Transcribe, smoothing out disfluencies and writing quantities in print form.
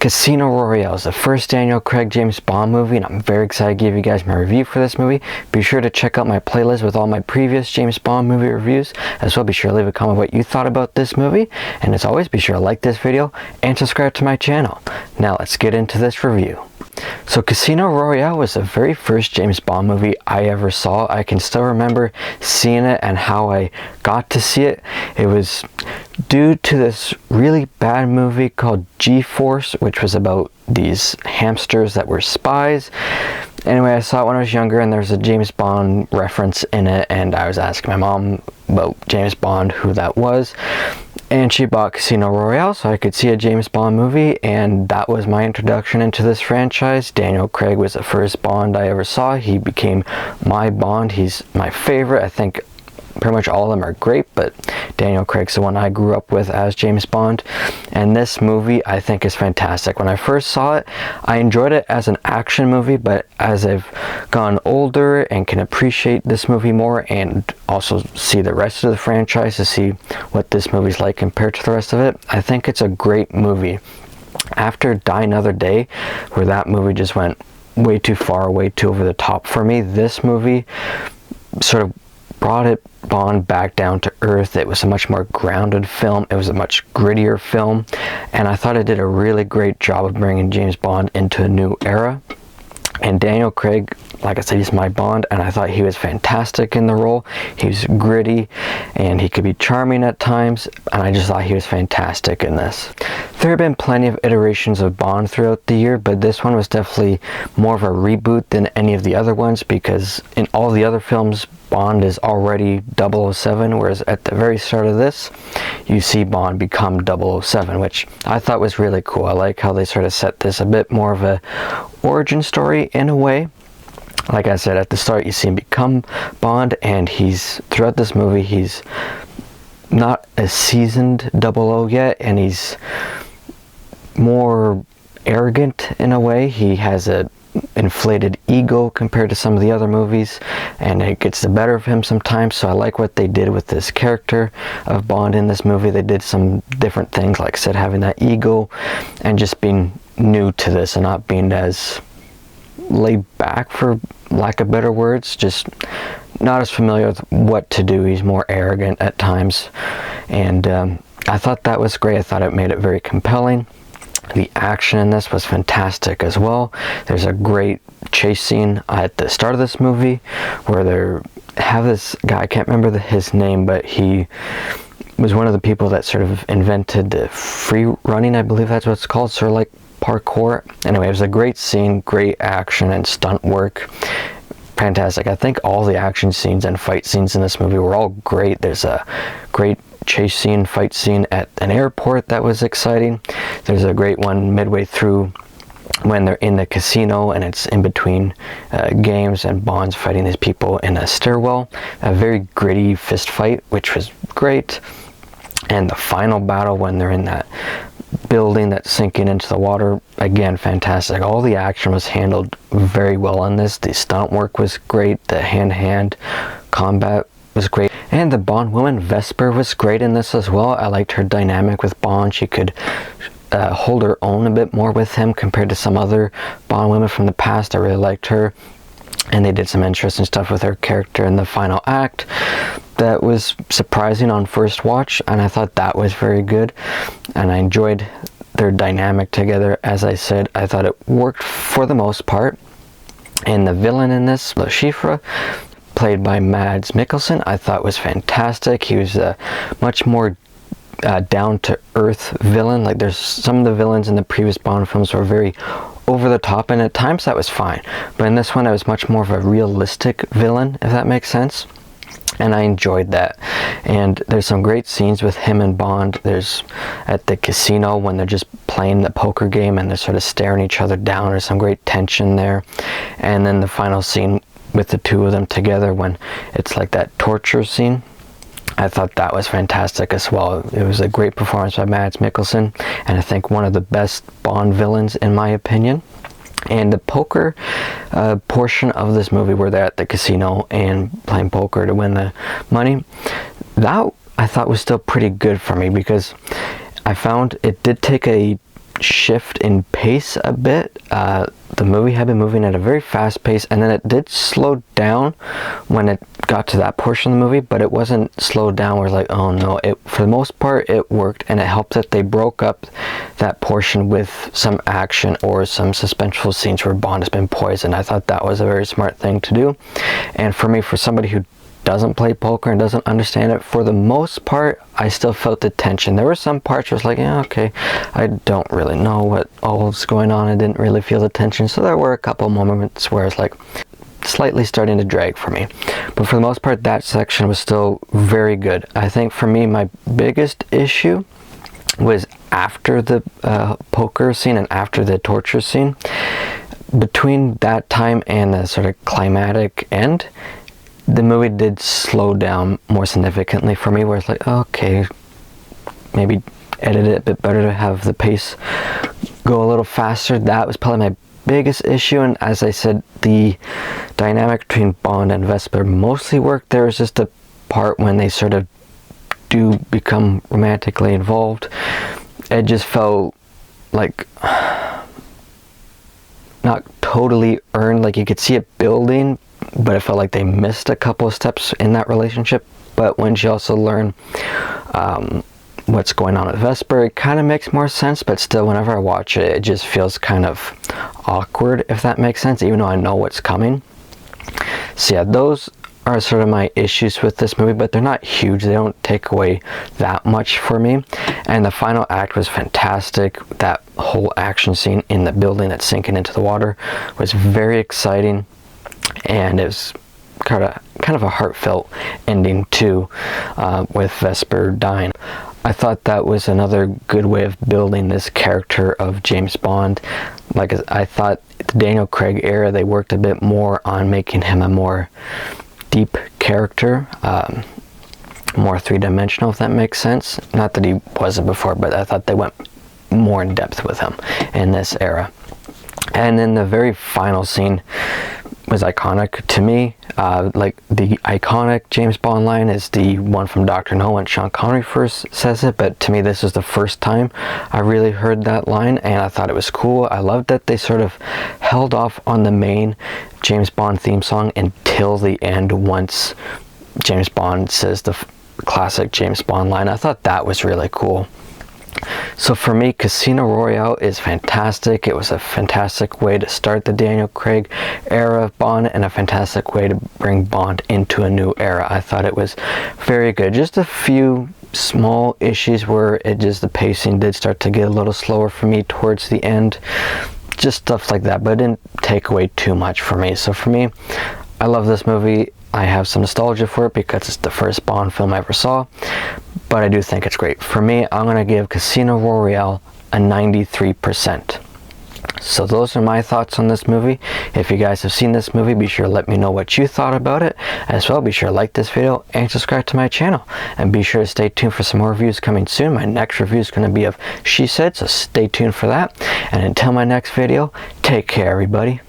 Casino Royale is the first Daniel Craig James Bond movie, and I'm very excited to give you guys my review for this movie. Be sure to check out my playlist with all my previous James Bond movie reviews. As well, be sure to leave a comment what you thought about this movie. And as always, be sure to like this video and subscribe to my channel. Now let's get into this review. So Casino Royale was the very first James Bond movie I ever saw. I can still remember seeing it and how I got to see it. It was due to this really bad movie called G-Force, which was about these hamsters that were spies. Anyway, I saw it when I was younger, and there's a James Bond reference in it, and I was asking my mom about James Bond, who that was, and she bought Casino Royale so I could see a James Bond movie, and that was my introduction into this franchise. Daniel Craig was the first Bond I ever saw. He became my Bond. He's my favorite. I think pretty much all of them are great, but Daniel Craig's the one I grew up with as James Bond, and this movie I think is fantastic. When I first saw it, I enjoyed it as an action movie, but as I've gone older and can appreciate this movie more and also see the rest of the franchise to see what this movie's like compared to the rest of it, I think it's a great movie. After Die Another Day, where that movie just went way too far, way too over the top for me, this movie sort of brought Bond back down to earth. It was a much more grounded film. It was a much grittier film, and I thought it did a really great job of bringing James Bond into a new era. And Daniel Craig, like I said, he's my Bond, and I thought he was fantastic in the role. He was gritty, and he could be charming at times, and I just thought he was fantastic in this. There have been plenty of iterations of Bond throughout the year, but this one was definitely more of a reboot than any of the other ones, because in all the other films, Bond is already 007, whereas at the very start of this, you see Bond become 007, which I thought was really cool. I like how they sort of set this a bit more of a origin story in a way. Like I said, at the start you see him become Bond, and throughout this movie he's not a seasoned 00 yet, and he's more arrogant in a way. He has a inflated ego compared to some of the other movies, and it gets the better of him sometimes. So I like what they did with this character of Bond in this movie. They did some different things, like I said, having that ego and just being new to this and not being as laid back, for lack of better words, just not as familiar with what to do. He's more arrogant at times, and I thought that was great. I thought it made it very compelling. The action in this was fantastic as well. There's a great chase scene at the start of this movie where they have this guy, I can't remember his name, but he was one of the people that sort of invented the free running, I believe that's what it's called, sort of like parkour. Anyway, it was a great scene, great action and stunt work. Fantastic. I think all the action scenes and fight scenes in this movie were all great. There's a great chase scene, fight scene at an airport that was exciting. There's a great one midway through when they're in the casino and it's in between games, and Bond's fighting these people in a stairwell. A very gritty fist fight, which was great. And the final battle when they're in that building that's sinking into the water, again, fantastic. All the action was handled very well in this. The stunt work was great. The hand-to-hand combat was great, and the Bond woman Vesper was great in this as well. I liked her dynamic with Bond. She could hold her own a bit more with him compared to some other Bond women from the past. I really liked her, and they did some interesting stuff with her character in the final act that was surprising on first watch, and I thought that was very good, and I enjoyed their dynamic together. As I said, I thought it worked for the most part. And the villain in this, Le Chiffre, played by Mads Mikkelsen, I thought was fantastic. He was a much more down-to-earth villain. Like, there's some of the villains in the previous Bond films were very over the top, and at times that was fine, but in this one it was much more of a realistic villain, if that makes sense, and I enjoyed that. And there's some great scenes with him and Bond. There's at the casino when they're just playing the poker game and they're sort of staring each other down. There's some great tension there. And then the final scene with the two of them together when it's like that torture scene, I thought that was fantastic as well. It was a great performance by Mads Mikkelsen, and I think one of the best Bond villains in my opinion. And the poker portion of this movie, where they're at the casino and playing poker to win the money, that I thought was still pretty good for me, because I found it did take a shift in pace a bit. The movie had been moving at a very fast pace, and then it did slow down when it got to that portion of the movie, but it wasn't slowed down where it's like, oh no. For the most part, it worked, and it helped that they broke up that portion with some action or some suspenseful scenes where Bond has been poisoned. I thought that was a very smart thing to do. And for me, for somebody who doesn't play poker and doesn't understand it, for the most part, I still felt the tension. There were some parts where it's like, yeah, okay, I don't really know what all was going on. I didn't really feel the tension. So there were a couple moments where it's like slightly starting to drag for me. But for the most part, that section was still very good. I think for me, my biggest issue was after the poker scene and after the torture scene. Between that time and the sort of climatic end, the movie did slow down more significantly for me, where it's like, okay, maybe edit it a bit better to have the pace go a little faster. That was probably my biggest issue. And as I said, the dynamic between Bond and Vesper mostly worked. There was just a part when they sort of do become romantically involved. It just felt like not totally earned. Like you could see it building, but it felt like they missed a couple of steps in that relationship. But when you also learn what's going on with Vesper, it kind of makes more sense. But still, whenever I watch it, it just feels kind of awkward, if that makes sense, even though I know what's coming. So yeah, those are sort of my issues with this movie, but they're not huge. They don't take away that much for me. And the final act was fantastic. That whole action scene in the building that's sinking into the water was very exciting. And it was kind of a heartfelt ending too, with Vesper dying. I thought that was another good way of building this character of James Bond. Like, I thought the Daniel Craig era, they worked a bit more on making him a more deep character, more three-dimensional, if that makes sense. Not that he wasn't before, but I thought they went more in depth with him in this era. And then the very final scene was iconic to me. Like, the iconic James Bond line is the one from Dr. No when Sean Connery first says it, but to me this is the first time I really heard that line, and I thought it was cool. I loved that they sort of held off on the main James Bond theme song until the end, once James Bond says the classic James Bond line. I thought that was really cool. So for me, Casino Royale is fantastic. It was a fantastic way to start the Daniel Craig era of Bond, and a fantastic way to bring Bond into a new era. I thought it was very good. Just a few small issues where the pacing did start to get a little slower for me towards the end. Just stuff like that, but it didn't take away too much for me. So for me, I love this movie. I have some nostalgia for it because it's the first Bond film I ever saw, but I do think it's great. For me, I'm going to give Casino Royale a 93%. So those are my thoughts on this movie. If you guys have seen this movie, be sure to let me know what you thought about it. As well, be sure to like this video and subscribe to my channel. And be sure to stay tuned for some more reviews coming soon. My next review is going to be of She Said, so stay tuned for that. And until my next video, take care, everybody.